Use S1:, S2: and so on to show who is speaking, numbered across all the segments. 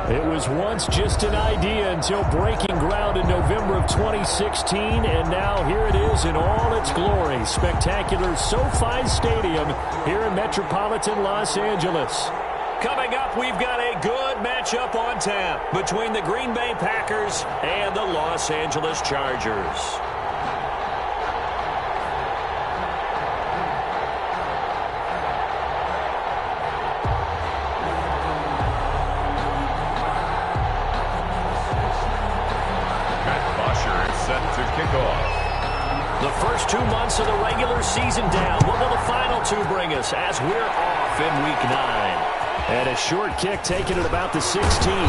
S1: It was once just an idea until breaking ground in November of 2016, and now here it is in all its glory. Spectacular SoFi Stadium here in metropolitan Los Angeles. Coming up, we've got a good matchup on tap between the Green Bay Packers and the Los Angeles Chargers. The first 2 months of the regular season down. What will the final two bring us as we're off in Week 9? And a short kick taken at about the 16. The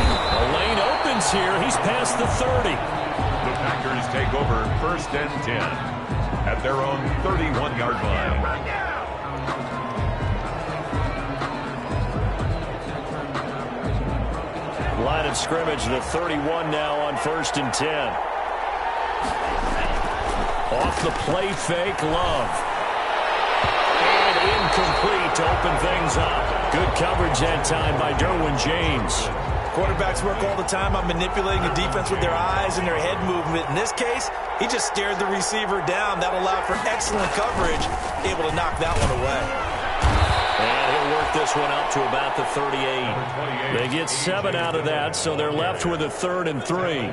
S1: lane opens here. He's past the 30.
S2: The Packers take over 1st and 10 at their own 31-yard line.
S1: Line of scrimmage, the 31 now on 1st and 10. Off the play fake, Love. And incomplete to open things up. Good coverage that time by Derwin James.
S3: Quarterbacks work all the time on manipulating the defense with their eyes and their head movement. In this case, he just stared the receiver down. That allowed for excellent coverage, able to knock that one away.
S1: And he'll work this one up to about the 38. They get 7 out of that, so they're left with a 3rd and 3.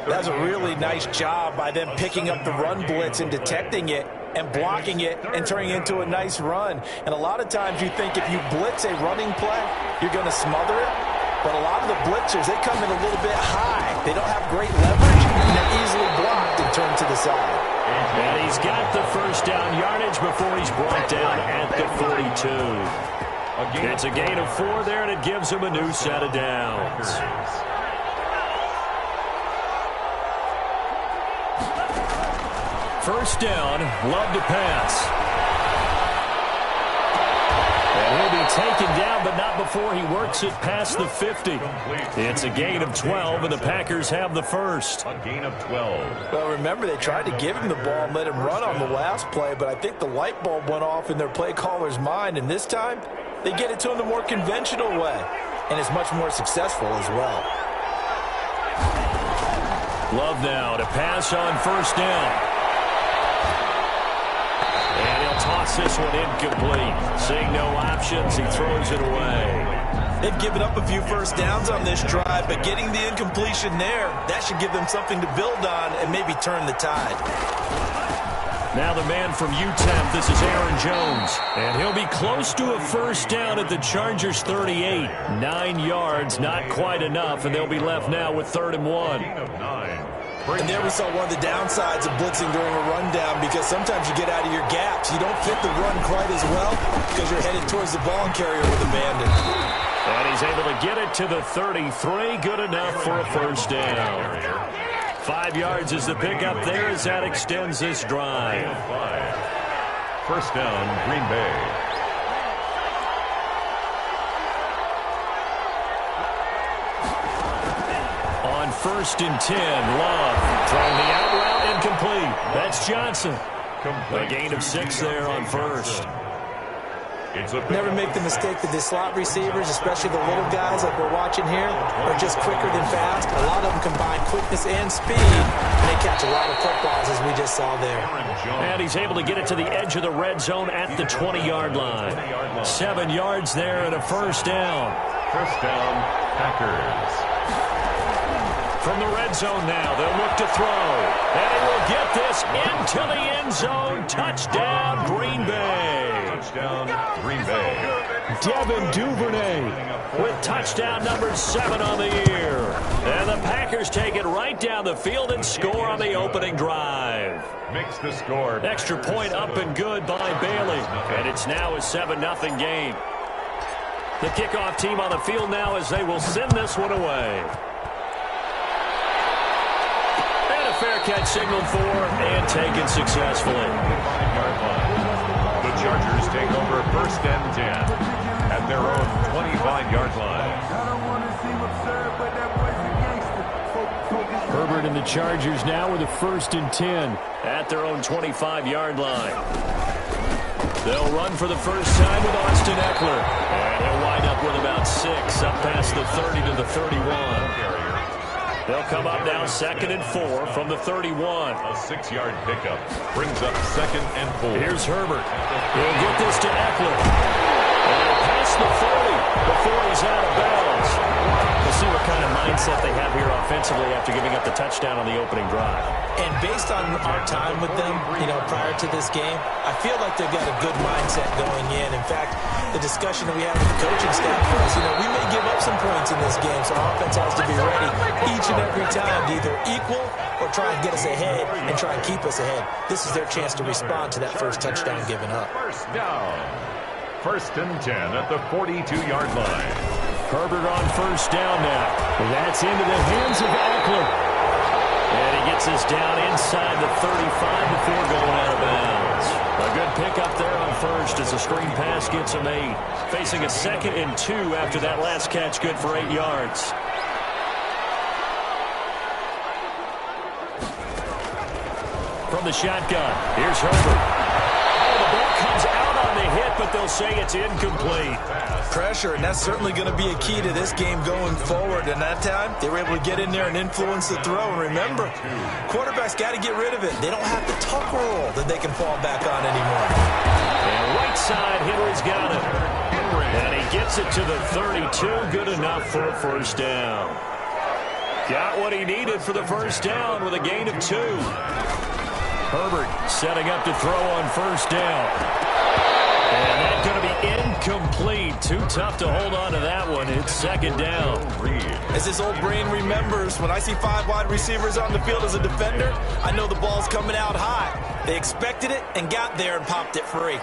S3: That's a really nice job by them picking up the run blitz and detecting it and blocking it and turning it into a nice run. And a lot of times you think if you blitz a running play, you're going to smother it. But a lot of the blitzers, they come in a little bit high. They don't have great leverage, and they're easily blocked and turned to the side.
S1: And he's got the first down yardage before he's brought down at the 42. It's a gain of 4 there, and it gives him a new set of downs. First down, Love to pass. And he'll be taken down, but not before he works it past the 50. It's a gain of 12, and the Packers have the first.
S2: A gain of 12.
S3: Well, remember, they tried to give him the ball and let him run on the last play, but I think the light bulb went off in their play caller's mind, and this time they get it to him the more conventional way, and it's much more successful as well.
S1: Love now to pass on first down. And he'll toss this one incomplete. Seeing no options, he throws it away.
S3: They've given up a few first downs on this drive, but getting the incompletion there, that should give them something to build on and maybe turn the tide.
S1: Now the man from UTEP, this is Aaron Jones. And he'll be close to a first down at the Chargers' 38. 9 yards, not quite enough, and they'll be left now with 3rd and 1.
S3: And there we saw one of the downsides of blitzing during a rundown, because sometimes you get out of your gaps. You don't fit the run quite as well because you're headed towards the ball carrier with abandon.
S1: And he's able to get it to the 33. Good enough for a first down. 5 yards is the pickup there as that extends this drive.
S2: First down, Green Bay.
S1: On 1st and 10, Love throwing the out route incomplete. That's Johnson. A gain of 6 there on first.
S3: Never make the mistake that the slot receivers, especially the little guys like we're watching here, are just quicker than fast. A lot of them combine quickness and speed, and they catch a lot of footballs, as we just saw there.
S1: And he's able to get it to the edge of the red zone at the 20-yard line. 7 yards there and a first down.
S2: First down, Packers.
S1: From the red zone now, they'll look to throw. And he will get this into the end zone. Touchdown, Green Bay.
S2: Touchdown, Green Bay.
S1: Devin Duvernay with touchdown number 7 on the year. And the Packers take it right down the field and score on the opening drive.
S2: Makes the score.
S1: Extra point up and good by Bailey. And it's now a 7-0 game. The kickoff team on the field now as they will send this one away. Fair catch signaled for and taken successfully.
S2: The Chargers take over 1st and 10 at their own 25-yard line.
S1: Herbert and the Chargers now with a 1st and 10 at their own 25-yard line. They'll run for the first time with Austin Eckler. And he'll wind up with about 6, up past the 30 to the 31. They'll come up now 2nd and 4 from the 31.
S2: A 6-yard pickup brings up 2nd and 4.
S1: Here's Herbert. He'll get this to Eckler. And past the 40 before he's out of bounds. We'll see what kind of mindset they have here offensively after giving up the touchdown on the opening drive.
S3: And based on our time with them, prior to this game, I feel like they've got a good mindset going in. In fact, the discussion that we had with the coaching staff was, we may give up some points in this game, so our offense has to be ready each and every time to either equal or try and get us ahead and try and keep us ahead. This is their chance to respond to that first touchdown given up.
S2: First down. 1st and 10 at the 42-yard line.
S1: Herbert on first down now. That's into the hands of Eckler. And he gets us down inside the 35 before going out of bounds. A good pickup there on first as the screen pass gets him 8. Facing a 2nd and 2 after that last catch, good for 8 yards. From the shotgun, here's Herbert. Oh, the ball comes out on the hit, but they'll say it's incomplete.
S3: Pressure, and that's certainly going to be a key to this game going forward. And that time, they were able to get in there and influence the throw. And remember, quarterbacks got to get rid of it. They don't have the tuck roll that they can fall back on anymore.
S1: And right side, Henry's got it. And he gets it to the 32. Good enough for a first down. Got what he needed for the first down with a gain of 2. Herbert setting up to throw on first down. And that's going to be incomplete. Too tough to hold on to that one. It's 2nd down.
S3: As this old brain remembers, when I see 5 wide receivers on the field as a defender, I know the ball's coming out high. They expected it and got there and popped it free.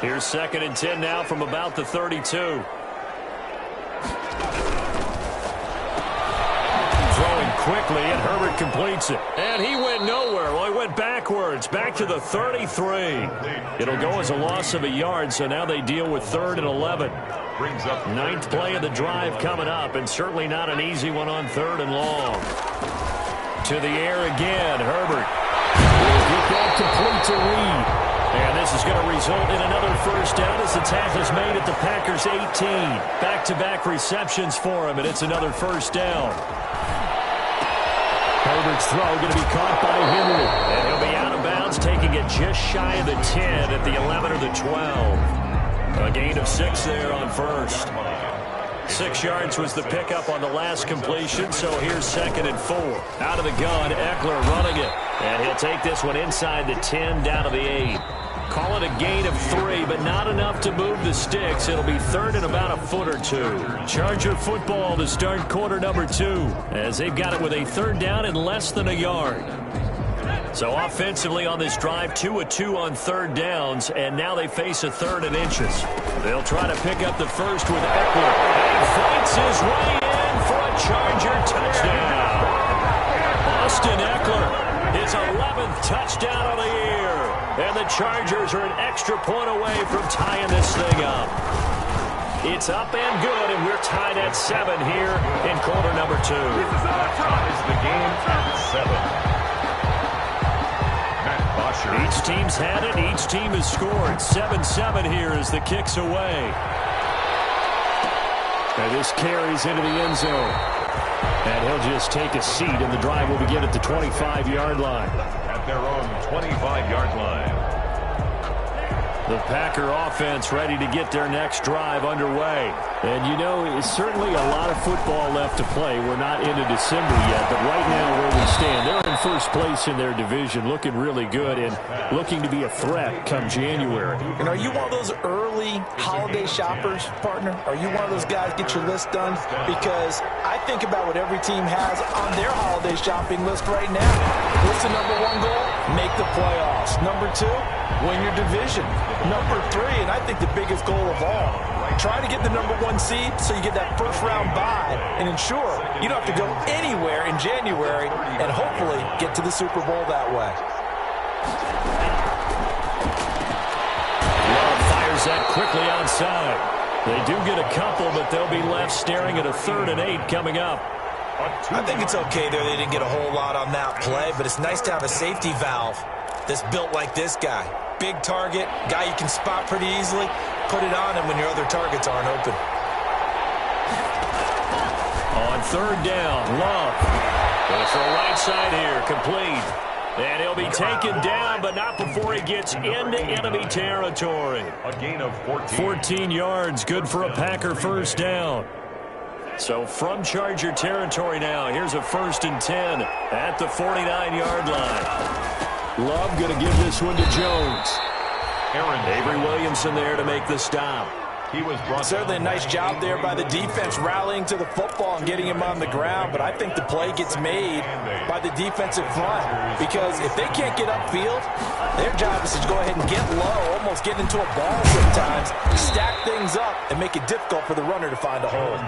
S1: Here's 2nd and 10 now from about the 32. Quickly, and Herbert completes it. And he went nowhere. Well, he went backwards, back to the 33. It'll go as a loss of a yard, so now they deal with 3rd and 11.
S2: Brings up
S1: 9th play of the drive coming up, and certainly not an easy one on 3rd and long. To the air again, Herbert. Will get that complete to Reed. And this is going to result in another first down as the tackle's made at the Packers' 18. Back-to-back receptions for him, and it's another first down. Herbert's throw going to be caught by Henry. And he'll be out of bounds, taking it just shy of the 10 at the 11 or the 12. A gain of 6 there on first. 6 yards was the pickup on the last completion, so here's 2nd and 4. Out of the gun, Eckler running it. And he'll take this one inside the 10, down to the 8. Call it a gain of 3, but not enough to move the sticks. It'll be 3rd and about a foot or 2. Charger football to start quarter number 2, as they've got it with a 3rd down and less than a yard. So offensively on this drive, 2 of 2 on 3rd downs, and now they face a 3rd and inches. They'll try to pick up the first with Eckler. And he fights his way in for a Charger touchdown. Austin Eckler, his 11th touchdown of the year. And the Chargers are an extra point away from tying this thing up. It's up and good, and we're tied at 7 here in quarter number 2.
S2: Is the game at 7.
S1: Each team's had it. Each team has scored. 7-7 here as the kick's away. And this carries into the end zone. And he'll just take a seat, and the drive will begin at the 25-yard line.
S2: At their own 25-yard line.
S1: The Packer offense ready to get their next drive underway. And, it's certainly a lot of football left to play. We're not into December yet, but right now where we stand, they're in first place in their division, looking really good and looking to be a threat come January.
S3: And are you one of those early holiday shoppers, partner? Are you one of those guys get your list done? Because I think about what every team has on their holiday shopping list right now. What's the number 1 goal? Make the playoffs. Number 2, win your division. Number 3, and I think the biggest goal of all, try to get the number 1 seed so you get that first round bye and ensure you don't have to go anywhere in January and hopefully get to the Super Bowl that way.
S1: Love fires that quickly outside. They do get a couple, but they'll be left staring at a 3rd and 8 coming up.
S3: I think it's okay there. They didn't get a whole lot on that play, but it's nice to have a safety valve that's built like this guy. Big target, guy you can spot pretty easily. Put it on him when your other targets aren't open.
S1: On third down, Love. Goes for a right side here, complete. And he'll be taken down, but not before he gets into enemy territory.
S2: A gain of 14.
S1: 14 yards, good for a Packer first down. So from Charger territory now, here's a 1st and 10 at the 49-yard line. Love going to give this one to Jones. Avery Williamson there to make the stop.
S2: He was brought
S3: Certainly a nice job there by the defense rallying to the football and getting him on the ground, but I think the play gets made by the defensive front because if they can't get upfield, their job is to go ahead and get low, almost get into a ball sometimes, stack things up, and make it difficult for the runner to find a hole.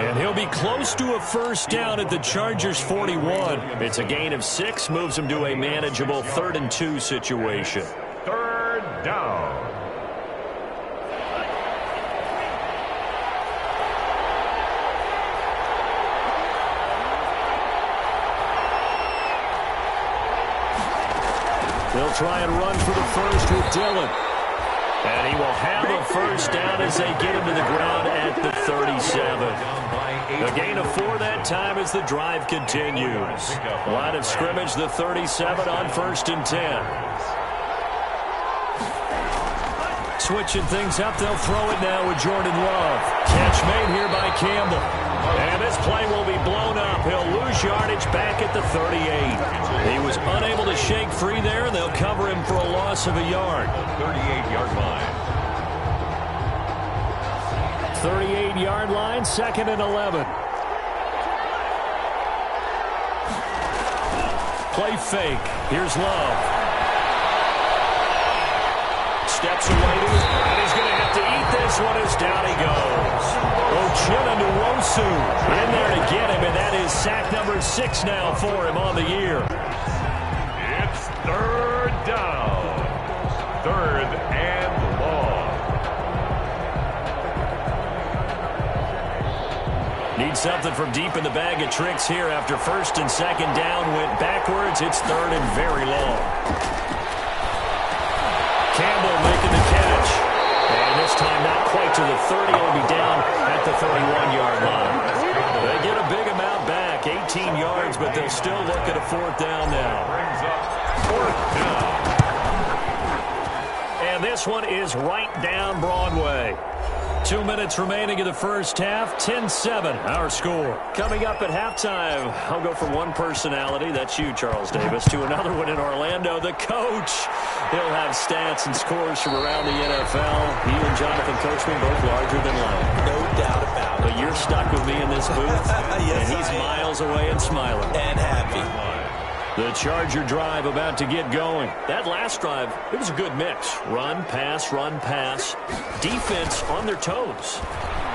S1: And he'll be close to a first down at the Chargers' 41. It's a gain of 6, moves him to a manageable 3rd and 2 situation.
S2: 3rd down.
S1: They'll try and run for the first with Dillon. And he will have a first down as they get him to the ground at the 37. A gain of 4 that time as the drive continues. Line of scrimmage, the 37 on 1st and 10. Switching things up, they'll throw it now with Jordan Love. Catch made here by Campbell. And this play will be blown up. He'll lose yardage back at the 38. He was unable to shake free there, and they'll cover him for a loss of a yard.
S2: 38-yard line.
S1: 38-yard line, 2nd and 11. Play fake. Here's Love. Steps away to his right. He's going to have to eat this one as down he goes. Ochena Nwosu in there to get him, and that is sack number 6 now for him on the year.
S2: It's 3rd down. 3rd and long.
S1: Need something from deep in the bag of tricks here after 1st and 2nd down went backwards. It's 3rd and very long. Campbell making the catch. And this time not quite to the 30. It'll be down at the 31-yard line. They get a big amount back, 18 yards, but they'll still look at a 4th down now.
S2: Brings up 4th down.
S1: And this one is right down Broadway. 2 minutes remaining in the first half. 10-7, our score. Coming up at halftime, I'll go from one personality, that's you, Charles Davis, to another one in Orlando, the coach. He'll have stats and scores from around the NFL. You and Jonathan Coachman both larger than life.
S3: No doubt about it.
S1: But you're stuck with me in this booth,
S3: yes,
S1: and he's miles away and smiling.
S3: And happy.
S1: The Charger drive about to get going. That last drive, it was a good mix. Run, pass, run, pass. Defense on their toes.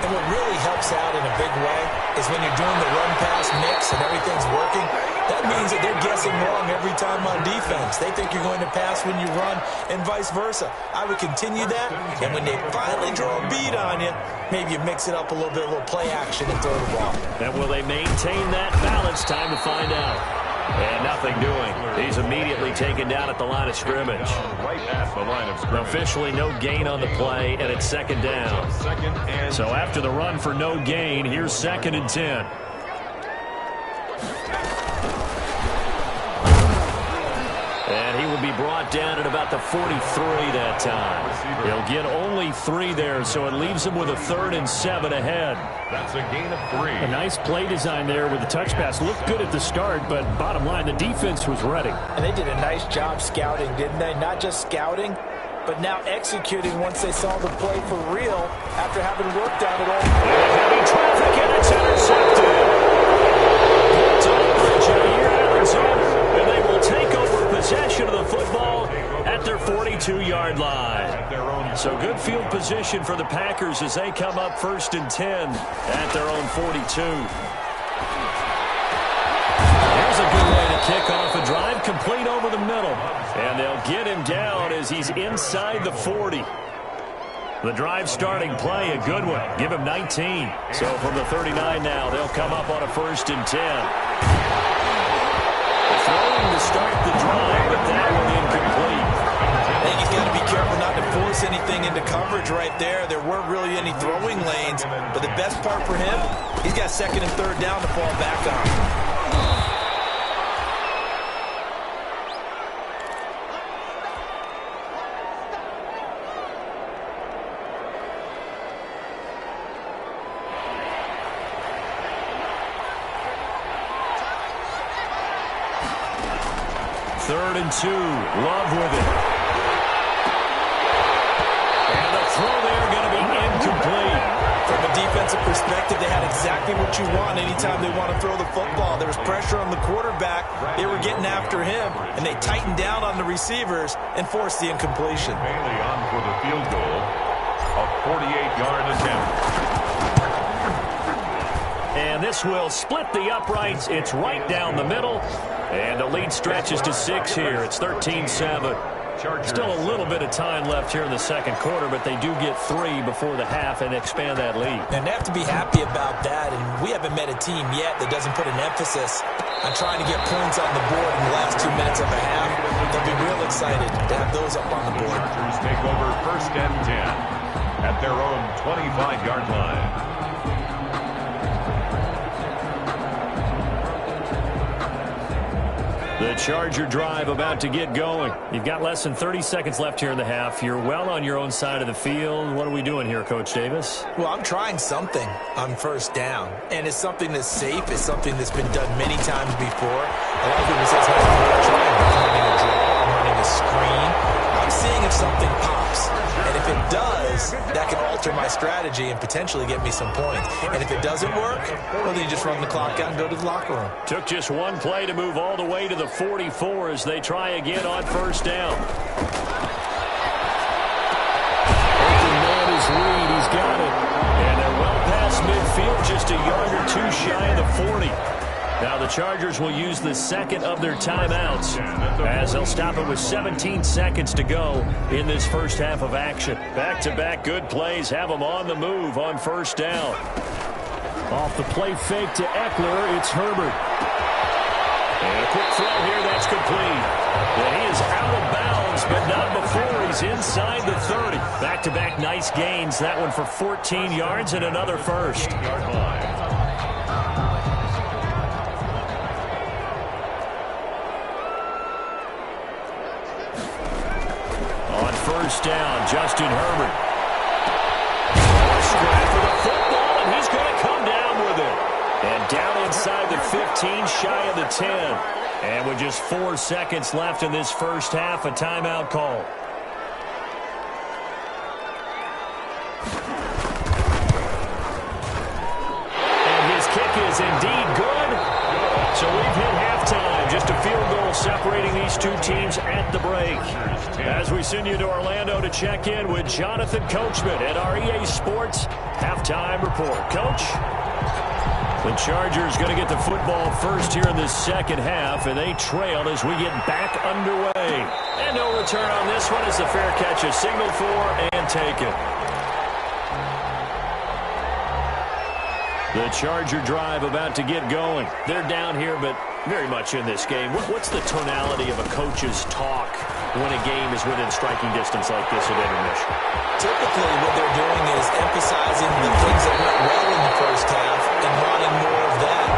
S3: And what really helps out in a big way is when you're doing the run-pass mix and everything's working, that means that they're guessing wrong every time on defense. They think you're going to pass when you run and vice versa. I would continue that, and when they finally draw a beat on you, maybe you mix it up a little bit, a little play action and throw the ball.
S1: And will they maintain that balance? Time to find out. And nothing doing. He's immediately taken down at the line of scrimmage.
S2: Right at the line of scrimmage.
S1: Officially no gain on the play, and it's 2nd down. So after the run for no gain, here's 2nd and 10. And he will be brought down at about the 43 that time. He'll get only 3 there, so it leaves him with a 3rd and 7 ahead.
S2: That's a gain of 3.
S4: A nice play design there with the touch pass. Looked good at the start, but bottom line, the defense was ready.
S3: And they did a nice job scouting, didn't they? Not just scouting, but now executing once they saw the play for real after having worked on it all.
S1: Heavy traffic, and it's intercepted. Jair Alexander, and they will take over possession of the football at their 42-yard line. So good field position for the Packers as they come up 1st and 10 at their own 42. Here's a good way to kick off a drive, complete over the middle. And they'll get him down as he's inside the 40. The drive starting play, a good one. Give him 19. So from the 39 now, they'll come up on a 1st and 10. Throwing to start the drive, but that one incomplete.
S3: They think he's got to be careful not to force anything into coverage right there. There weren't really any throwing lanes, but the best part for him, he's got second and third down to fall back on.
S1: Third and 2. Love with it. And the throw there going to be incomplete.
S3: From a defensive perspective, they had exactly what you want anytime they want to throw the football. There was pressure on the quarterback. They were getting after him, and they tightened down on the receivers and forced the incompletion.
S2: Bailey on for the field goal. A 48-yard attempt.
S1: And this will split the uprights. It's right down the middle. And the lead stretches to 6 here. It's 13-7. Still a little bit of time left here in the second quarter, but they do get 3 before the half and expand that lead.
S3: And they have to be happy about that. And we haven't met a team yet that doesn't put an emphasis on trying to get points on the board in the last 2 minutes of a half. They'll be real excited to have those up on the board.
S2: Chargers take over first and 10 at their own 25-yard line.
S1: The Charger drive about to get going. You've got less than 30 seconds left here in the half. You're well on your own side of the field. What are we doing here, Coach Davis?
S3: Well, I'm trying something on first down. And it's something that's safe. It's something that's been done many times before. A lot of people say, hey, I'm trying. I'm running a draw. I'm running a screen. I'm seeing if something pops. And if it does, that can alter my strategy and potentially get me some points. And if it doesn't work, well, then you just run the clock out and go to the locker room.
S1: Took just one play to move all the way to the 44 as they try again on first down. Open man is Reed. He's got it. And they're well past midfield, just a yard or two shy of the 40. Now the Chargers will use the second of their timeouts as they'll stop it with 17 seconds to go in this first half of action. Back-to-back good plays have them on the move on first down. Off the play fake to Eckler, it's Herbert. And a quick throw here, that's complete. And he is out of bounds, but not before he's inside the 30. Back-to-back nice gains, that one for 14 yards and another first. First down, Justin Herbert. Scrap for the football, and he's going to come down with it. And down inside the 15, shy of the 10. And with just 4 seconds left in this first half, a timeout call. And his kick is indeed good. So we've hit halftime. Just a field goal separating these two teams at the break. As we send you to Orlando to check in with Jonathan Coachman at our EA Sports Halftime Report. Coach? The Chargers going to get the football first here in the second half, and they trail as we get back underway. And no return on this one as the fair catch is signaled for and taken. The Charger drive about to get going. They're down here, but very much in this game. What's the tonality of a coach's talk when a game is within striking distance like this at intermission?
S3: Typically, what they're doing is emphasizing the things that went well in the first half and wanting more of that.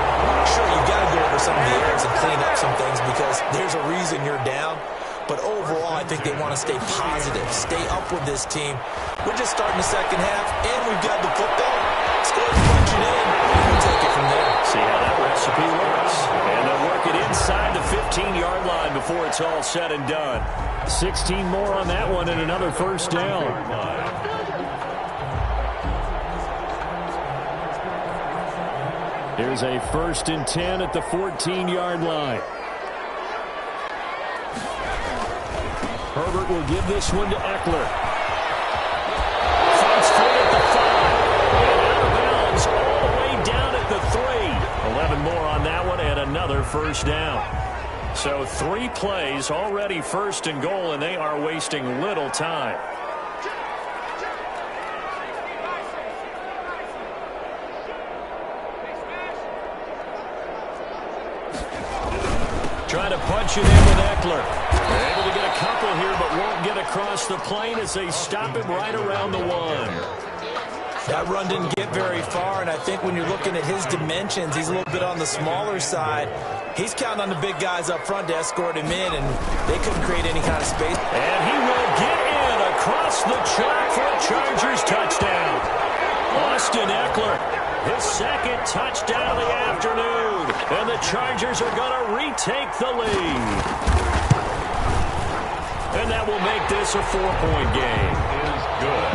S3: Sure, you've got to go over some of the errors and clean up some things because there's a reason you're down. But overall, I think they want to stay positive, stay up with this team. We're just starting the second half, and we've got the football. Let's go and punch it in, and we'll take it from there.
S1: See how that recipe works. And they'll work it inside the 15-yard line before it's all said and done. 16 more on that one and another first down. Here's a 1st and 10 at the 14-yard line. Herbert will give this one to Eckler. Fronts foot at the 5. And out of bounds all the way down at the 3. 11 more on that one and another first down. So 3 plays already first and goal, and they are wasting little time. Trying to punch it in with Eckler. They're able to get a couple here, but won't get across the plane as they stop him right around the 1.
S3: That run didn't get very far, and I think when you're looking at his dimensions, he's a little bit on the smaller side. He's counting on the big guys up front to escort him in, and they couldn't create any kind of space.
S1: And he will get in across the chalk for a Chargers touchdown. Austin Eckler, his second touchdown of the afternoon, and the Chargers are going to retake the lead. And that will make this a 4-point game.
S2: Is good.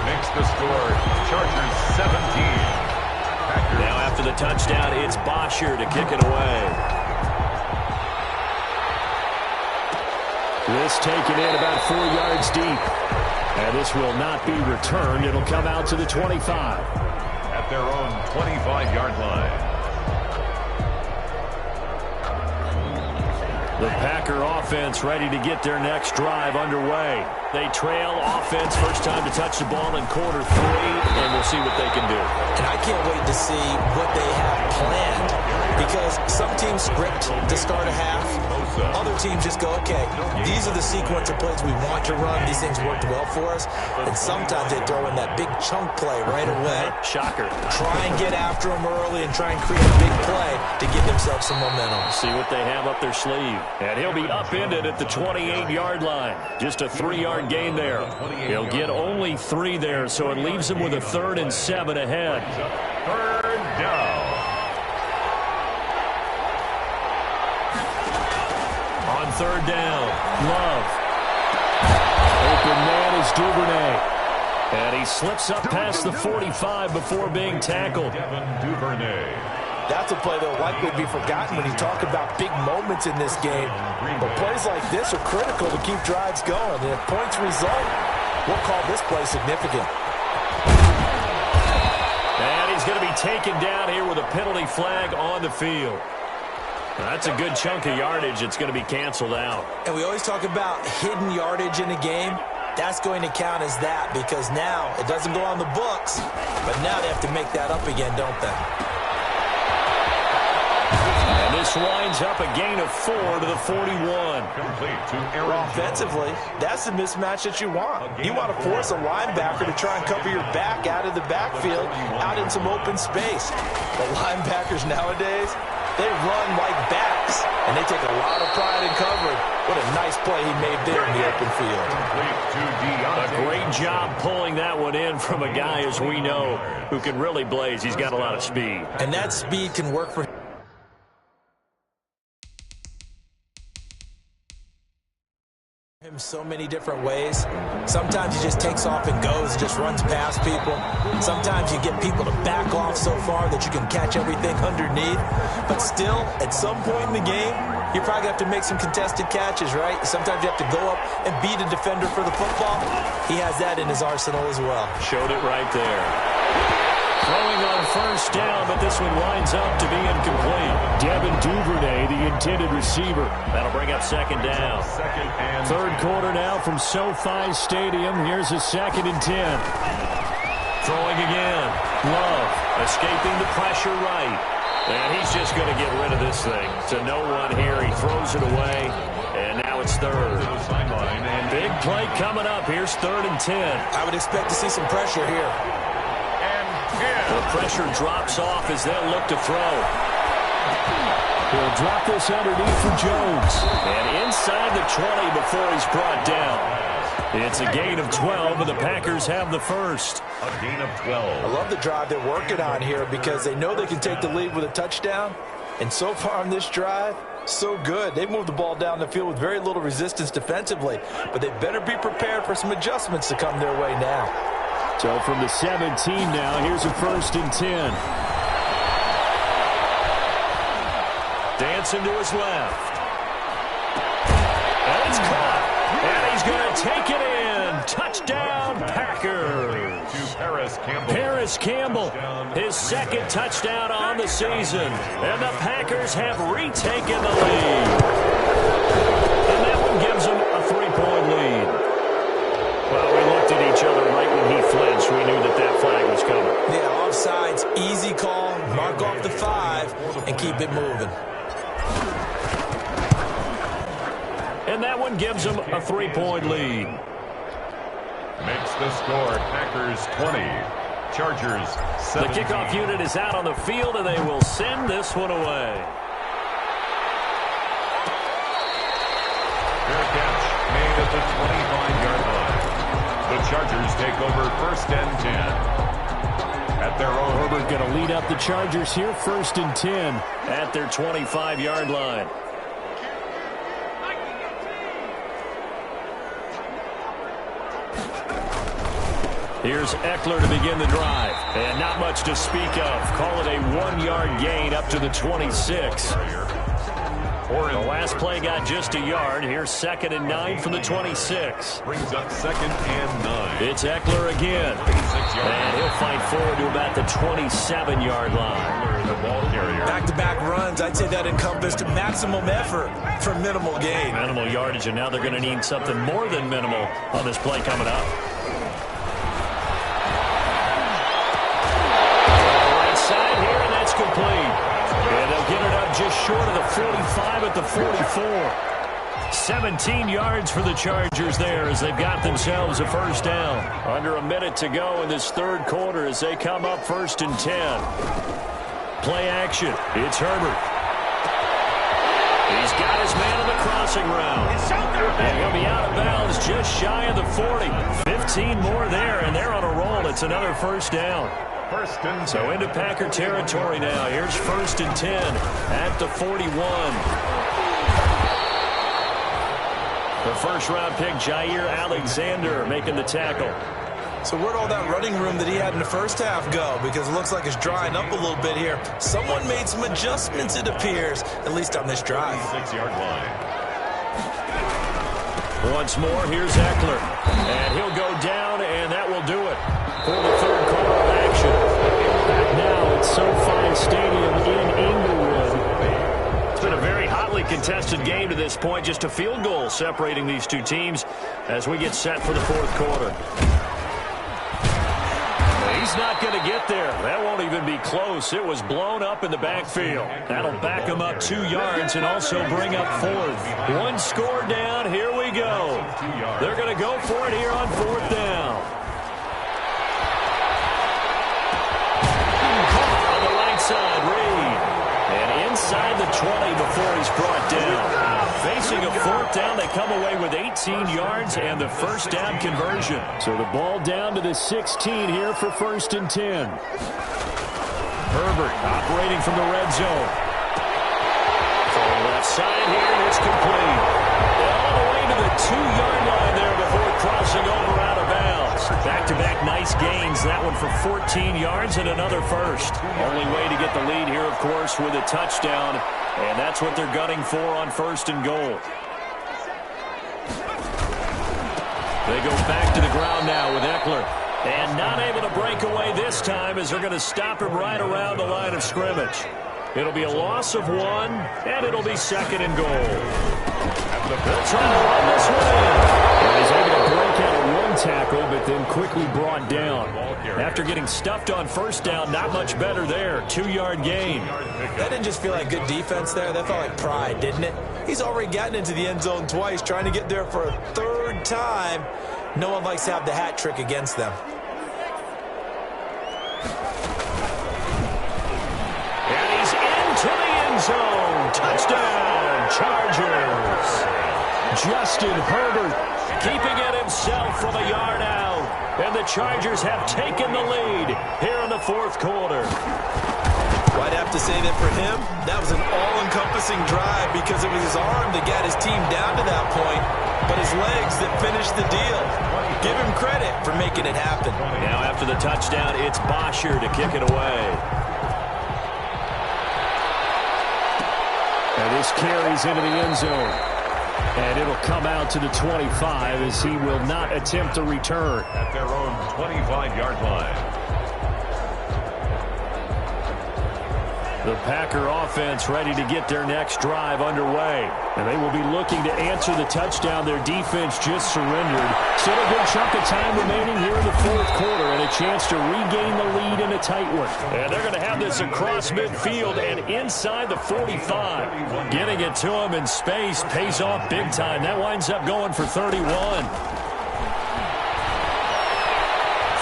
S2: Makes the score Chargers 17. Packers.
S1: Now after the touchdown, it's Bosher to kick it away. This taken in about 4 yards deep. And this will not be returned. It'll come out to the 25.
S2: At their own 25-yard line.
S1: The Packer offense ready to get their next drive underway. They trail offense first time to touch the ball in quarter 3, and we'll see what they can do.
S3: And I can't wait to see what they have planned, because some teams script to start a half. Other teams just go, okay, these are the sequence of plays we want to run. These things worked well for us. And sometimes they throw in that big chunk play right away.
S1: Shocker.
S3: Try and get after them early and try and create a big play to give themselves some momentum.
S1: See what they have up their sleeve. And he'll be upended at the 28-yard line. Just a 3-yard gain there. He'll get only 3 there, so it leaves him with a 3rd and 7 ahead.
S2: 3rd down.
S1: On 3rd down, Love. Open man is Duvernay. And he slips up past the 45 before being tackled.
S2: Duvernay.
S3: That's a play that will likely be forgotten when you talk about big moments in this game. But plays like this are critical to keep drives going. And if points result, we'll call this play significant.
S1: And he's going to be taken down here with a penalty flag on the field. That's a good chunk of yardage. It's going to be canceled out.
S3: And we always talk about hidden yardage in a game. That's going to count as that, because now it doesn't go on the books, but now they have to make that up again, don't they?
S1: And this winds up a gain of 4 to the 41.
S2: Complete to Aaron
S3: Well, offensively, that's the mismatch that you want. You want to force a linebacker to try and cover your back out of the backfield, out in some open space. The linebackers nowadays, they run like backs, and they take a lot of pride in covering. What a nice play he made there in the open field.
S1: A great job pulling that one in from a guy, as we know, who can really blaze. He's got a lot of speed.
S3: And that speed can work for him so many different ways. Sometimes he just takes off and goes, just runs past people. Sometimes you get people to back off so far that you can catch everything underneath. But still, at some point in the game, you probably have to make some contested catches, right? Sometimes you have to go up and beat a defender for the football. He has that in his arsenal as well.
S1: Showed it right there. Throwing on 1st down, but this one winds up to be incomplete. Devin Duvernay, the intended receiver. That'll bring up 2nd down. 3rd quarter now from SoFi Stadium. Here's a 2nd and 10. Throwing again. Love escaping the pressure right. And he's just going to get rid of this thing. To no one here. He throws it away. And now it's 3rd. Big play coming up. Here's 3rd and 10.
S3: I would expect to see some pressure here.
S1: The pressure drops off as they'll look to throw. He'll drop this underneath for Jones. And inside the 20 before he's brought down. It's a gain of 12, and the Packers have the first.
S2: A gain of 12.
S3: I love the drive they're working on here because they know they can take the lead with a touchdown. And so far on this drive, so good. They've moved the ball down the field with very little resistance defensively. But they better be prepared for some adjustments to come their way now.
S1: So from the 17 now, here's a 1st and 10. Dancing to his left. And it's caught. And he's going to take it in. Touchdown, Packers.
S2: To Paris Campbell.
S1: Paris Campbell, his 2nd touchdown on the season. And the Packers have retaken the lead. And that one gives them a 3-point lead. Well, we looked at each other right when he flinched. We knew that that flag was coming.
S3: Yeah, offsides, easy call, mark off the 5, and keep it moving.
S1: And that one gives them a 3-point lead.
S2: Makes the score Packers 20, Chargers 17.
S1: The kickoff unit is out on the field, and they will send this one away.
S2: Fair catch made at the 25-yard line. The Chargers take over 1st and 10 at their own.
S1: Herbert going to lead up the Chargers here, 1st and 10 at their 25-yard line. Here's Eckler to begin the drive. And not much to speak of. Call it a 1-yard gain up to the 26. The last play got just a yard. Here's 2nd and 9 from the 26.
S2: Brings up 2nd and 9.
S1: It's Eckler again. And he'll fight forward to about the 27-yard line.
S2: The ball carrier.
S3: Back-to-back runs, I'd say that encompassed maximum effort for minimal gain.
S1: Minimal yardage, and now they're going to need something more than minimal on this play coming up. Complete. And they'll get it up just short of the 45 at the 44. 17 yards for the Chargers there as they've got themselves a 1st down. Under a minute to go in this 3rd quarter as they come up 1st and 10. Play action. It's Herbert. He's got his man on the crossing route. And he'll be out of bounds just shy of the 40. 15 more there, and they're on a roll. It's another 1st down. So into Packer territory now. Here's 1st and 10 at the 41. The 1st-round pick, Jair Alexander, making the tackle.
S3: So where'd all that running room that he had in the 1st half go? Because it looks like it's drying up a little bit here. Someone made some adjustments, it appears, at least on this drive.
S2: 6-yard line.
S1: Once more, here's Eckler. And he'll go down, and that will do it for the 3rd quarter of action. Back now at SoFi Stadium in Inglewood. It's been a very hotly contested game to this point. Just a field goal separating these two teams as we get set for the 4th quarter. He's not going to get there. That won't even be close. It was blown up in the backfield. That'll back him up 2 yards and also bring up 4th. 1 score down. Here we go. They're going to go for it here on 4th down. On the right side, Reed. And inside the 20 before he's brought down. Facing a 4th down, they come away with 18 yards and the 1st down conversion. So the ball down to the 16 here for 1st and 10. Herbert operating from the red zone. From the left side here, it's complete. All the way to the 2-yard line there before crossing over out of bounds. Back-to-back nice gains. That one for 14 yards and another 1st. Only way to get the lead here, of course, with a touchdown. And that's what they're gunning for on 1st and goal. They go back to the ground now with Eckler. And not able to break away this time as they're going to stop him right around the line of scrimmage. It'll be a loss of 1, and it'll be 2nd and goal. They'll try to run this one in. And he's able to break out of 1 tackle, but then quickly brought down. After getting stuffed on 1st down, not much better there. 2-yard gain.
S3: That didn't just feel like good defense there. That felt like pride, didn't it? He's already gotten into the end zone twice, trying to get there for a 3rd time. No one likes to have the hat trick against them.
S1: And he's into the end zone. Touchdown, Chargers. Justin Herbert keeping it himself from a yard out. And the Chargers have taken the lead here in the 4th quarter.
S3: I'd have to say that for him, that was an all-encompassing drive because it was his arm that got his team down to that point, but his legs that finished the deal. Give him credit for making it happen.
S1: Now after the touchdown, it's Bosher to kick it away. And this carries into the end zone. And it'll come out to the 25 as he will not attempt a return.
S2: At their own 25-yard line.
S1: The Packer offense ready to get their next drive underway. And they will be looking to answer the touchdown their defense just surrendered. Still a good chunk of time remaining here in the fourth quarter and a chance to regain the lead in a tight one. And they're going to have this across midfield and inside the 45. Getting it to him in space pays off big time. That winds up going for 31.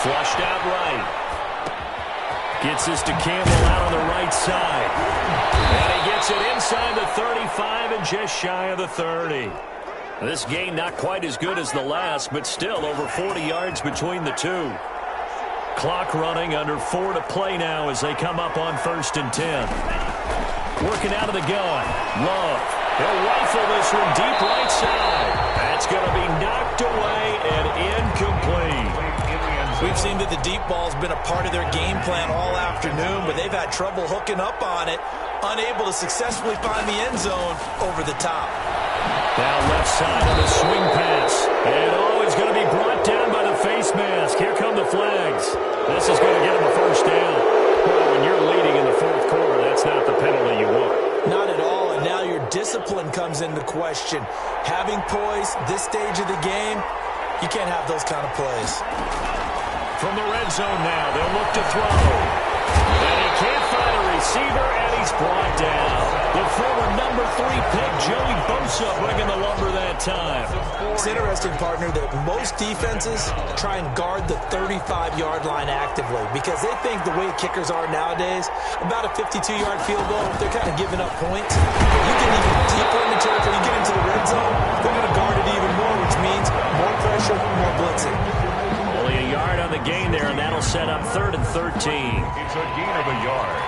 S1: Flushed out right. Gets this to Campbell out on the right side. And he gets it inside the 35 and just shy of the 30. This game not quite as good as the last, but still over 40 yards between the two. Clock running, under 4 to play now as they come up on 1st and 10. Working out of the gun. Love. He'll rifle this one deep right side. That's going to be knocked away and incomplete.
S3: We've seen that the deep ball's been a part of their game plan all afternoon, but they've had trouble hooking up on it, unable to successfully find the end zone over the top.
S1: Down left side on the swing pass. And he's going to be brought down by the face mask. Here come the flags. This is going to get him a first down. Well, when you're leading in the fourth quarter, that's not the penalty you want.
S3: Not at all, and now your discipline comes into question. Having poise this stage of the game, you can't have those kind of plays.
S1: From the red zone now, they'll look to throw. And he can't find a receiver, and he's brought down. The former number 3 pick, Joey Bosa, bringing the lumber that time.
S3: It's interesting, partner, that most defenses try and guard the 35-yard line actively because they think the way kickers are nowadays, about a 52-yard field goal, they're kind of giving up points. You get even deeper in the territory, you get into the red zone, they're going to guard it even more, which means more pressure, more blitzing.
S1: Only a yard on the gain there, and that'll set up 3rd and 13.
S2: It's a gain of a yard,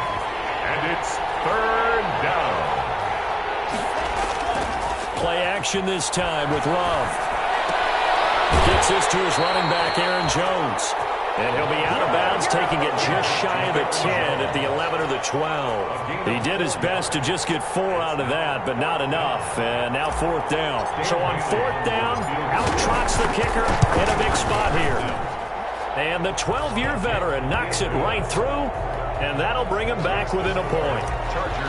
S2: and it's 3rd down.
S1: Play action this time with Love. Gets this to his running back, Aaron Jones. And he'll be out of bounds, taking it just shy of the 10 at the 11 or the 12. He did his best to just get 4 out of that, but not enough. And now 4th down. So on 4th down, out trots the kicker in a big spot here. And the 12-year veteran knocks it right through, and that'll bring him back within a point.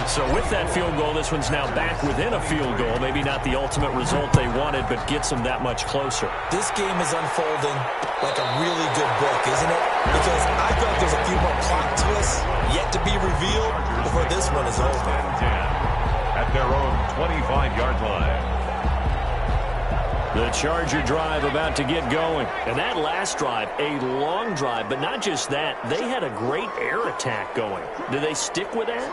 S1: So with that field goal, this one's now back within a field goal. Maybe not the ultimate result they wanted, but gets them that much closer.
S3: This game is unfolding like a really good book, isn't it? Because I feel like there's a few more plot twists yet to be revealed before this one is over.
S2: At their own 25-yard line.
S1: The Charger drive about to get going. And that last drive, a long drive, but not just that. They had a great air attack going. Do they stick with that?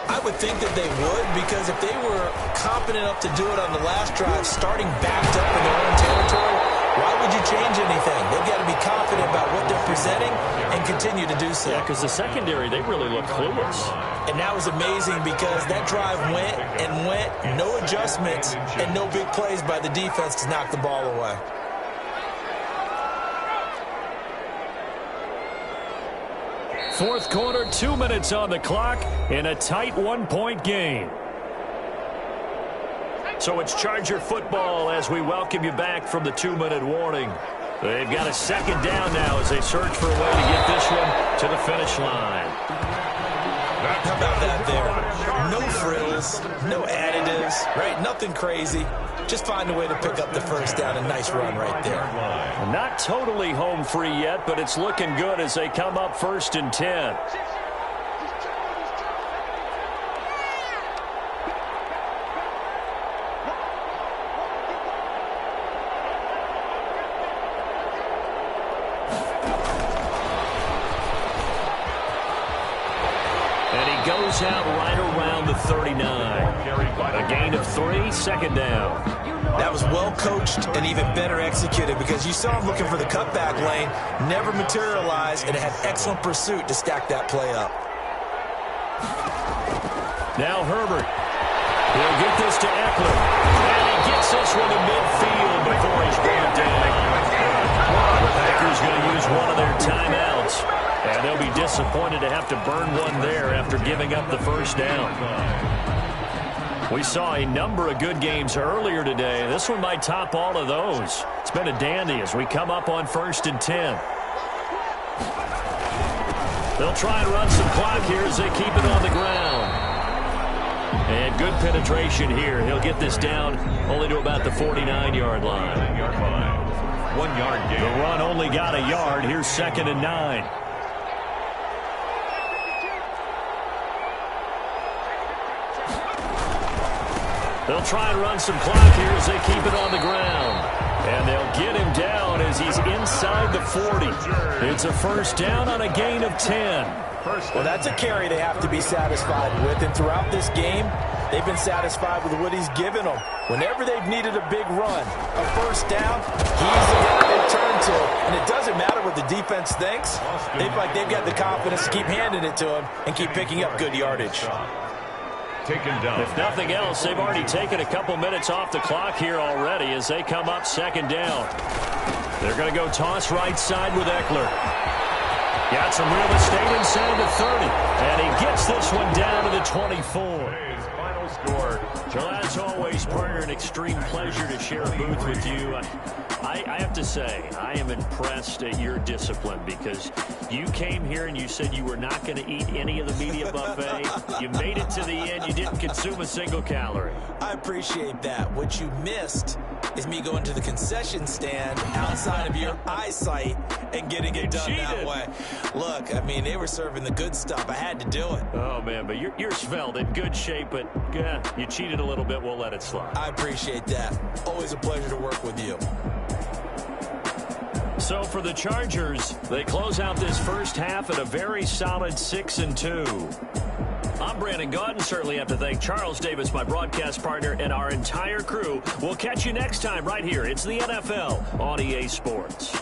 S3: I would think that they would, because if they were confident enough to do it on the last drive, starting backed up in their own territory, why would you change anything? They've got to be confident about what they're presenting and continue to do so.
S1: Yeah, because the secondary, they really look clueless.
S3: And that was amazing because that drive went and went, no adjustments, and no big plays by the defense to knock the ball away.
S1: Fourth quarter, 2 minutes on the clock in a tight 1-point game. So it's Charger football as we welcome you back from the 2-minute warning. They've got a 2nd down now as they search for a way to get this one to the finish line.
S3: How about that there? No frills, no additives, right? Nothing crazy. Just find a way to pick up the first down. A nice run right there.
S1: Not totally home free yet, but it's looking good as they come up 1st and 10. Goes out right around the 39. A gain of 3, 2nd down.
S3: That was well coached and even better executed because you saw him looking for the cutback lane, never materialized, and had excellent pursuit to stack that play up.
S1: Now Herbert. He'll get this to Eckler. And he gets this one to midfield before he's brought down. The Packers going to use one of their timeouts. And they'll be disappointed to have to burn one there after giving up the first down. We saw a number of good games earlier today. This one might top all of those. It's been a dandy as we come up on 1st and 10. They'll try and run some clock here as they keep it on the ground. And good penetration here. He'll get this down only to about the 49-yard line.
S2: 1 yard gain.
S1: The run only got a yard. Here's 2nd and 9. They'll try and run some clock here as they keep it on the ground. And they'll get him down as he's inside the 40. It's a first down on a gain of 10.
S3: Well, that's a carry they have to be satisfied with. And throughout this game, they've been satisfied with what he's given them. Whenever they've needed a big run, a first down, he's the guy they turn to. And it doesn't matter what the defense thinks. They feel like they've got the confidence to keep handing it to him and keep picking up good yardage.
S2: Taken down.
S1: If nothing else, they've already taken a couple minutes off the clock here already as they come up 2nd down. They're going to go toss right side with Eckler. Got some real estate inside the 30. And he gets this one down to the 24.
S2: His final score.
S1: So as always, partner, an extreme pleasure to share a booth with you. I have to say, I am impressed at your discipline because you came here and you said you were not going to eat any of the media buffet. You made it to the end. You didn't consume a single calorie.
S3: I appreciate that. What you missed is me going to the concession stand outside of your eyesight and getting it done that way. Look, I mean, they were serving the good stuff. I had to do it.
S1: Oh, man, but you're svelte, in good shape, but you cheated a little bit. We'll let it slide.
S3: I appreciate that. Always a pleasure to work with you.
S1: So for the Chargers, they close out this first half at a very solid 6-2. I'm Brandon Gaudin. Certainly have to thank Charles Davis, my broadcast partner, and our entire crew. We'll catch you next time right here. It's the NFL on EA Sports.